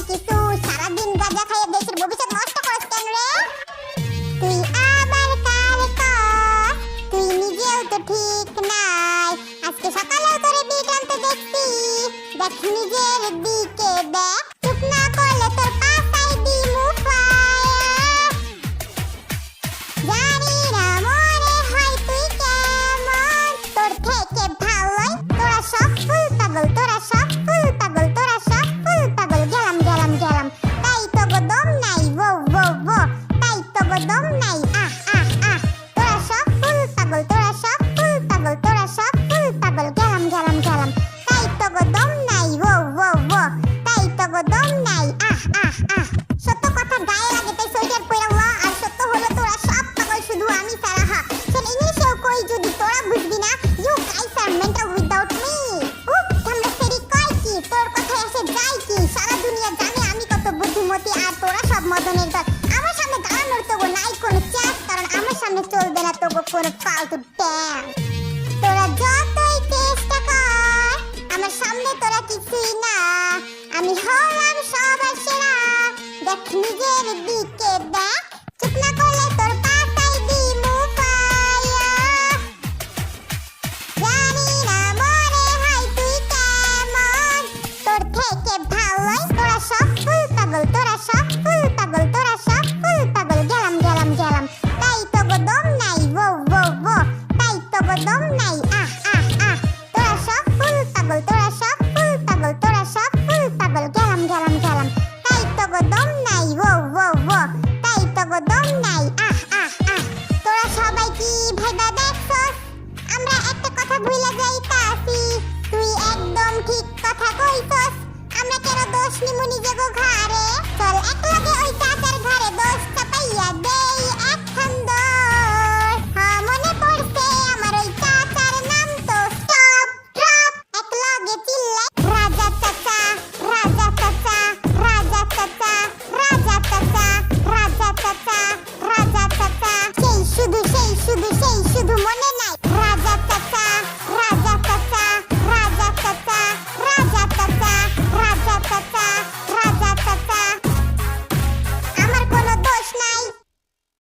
না কিছু, সারাদিন গাঁজা খাইয়ে দেশের ভবিষ্যৎ নষ্ট করছ কেন রে? তুই আবার কার কর, তুই নিজেও তো ঠিক নাই। আজকে সকালেও তোরে বিট আনতে দেখছি, দেখ নিজের দিকে দেখ, চুপ না করলে তোর পাছায় দিমু ফায়া। জানি না মনে হয় তুই কেমন, তোর থেকে ভালোই তোরা সব ফুল পাগল, তোরা সব ফুল পাগল, তোরা সব ফুল পাগল। গেলাম গেলাম গেলাম, তাই তো গো দম নাই, ও ও ও, তাই তো গো দম নাই, আহ আহ আহ। তোরা সব ফুল পাগল, তোরা সব ফুল পাগল, তোরা সব ফুল পাগল। গেলাম গেলাম গেলাম, তাই তো গো দম নাই, ও ও ও, তাই তো গো দম নাই, আহ আহ আহ। সত্য কথা গায়ে লাগে তাই সোয়েটার পরে ল, আর সত্য হলো তোরা সব পাগল শুধু আমি ছাড়া। হা শোন ইংলিশেও কই যদি তোরা বুঝবি না, you guys are mental without me. ঠান্ডা সেরি কয় কি, তোর কথায় এসে যায় কি, সারা দুনিয়া জানে আমি কত বুদ্ধিমতী, আর তোরা সব মদনের দল। আমার সামনে দাঁড়ানোর তোগো নাই কোনো চান্স, কারণ আমার সামনে চলবে না তোগো কোনো ফালতু ড্যান্স। তোরা যতই চেষ্টা কর, আমার সামনে তোরা কিছুই না, আমি হলাম সবার সেরা। দেখ নিজের দিকে দেখ, চুপ না করলে তোর পাছায় দিমু ফায়া। জানি না মনে হয় তুই কেমন, তোর থেকে ভালোই তোরা সব ফুল পাগল, তোরা সব ফুল পাগল, তোরা সব ফুল পাগল। গেলাম গেলাম গেলাম, তাই তো গো দম নাই, ও ও ও, তাই তো গো দম নাই, আহ আহ আহ। তোরা সব ফুল পাগল, তোরা সব ফুল পাগল, তোরা সব ফুল পাগল। গেলাম গেলাম গেলাম, তাই তো গো দম নাই, ও ও ও, তাই তো গো দম নাই, আহ আহ আহ। তোরা সবাই কি ভাইবা দেখছস, আমরা একটা কথা ভুলে যাইতাছি, তুই একদম ঠিক কথা কইছস। আমরা কেন দোষ নিমু নিজেগো ঘাড়ে?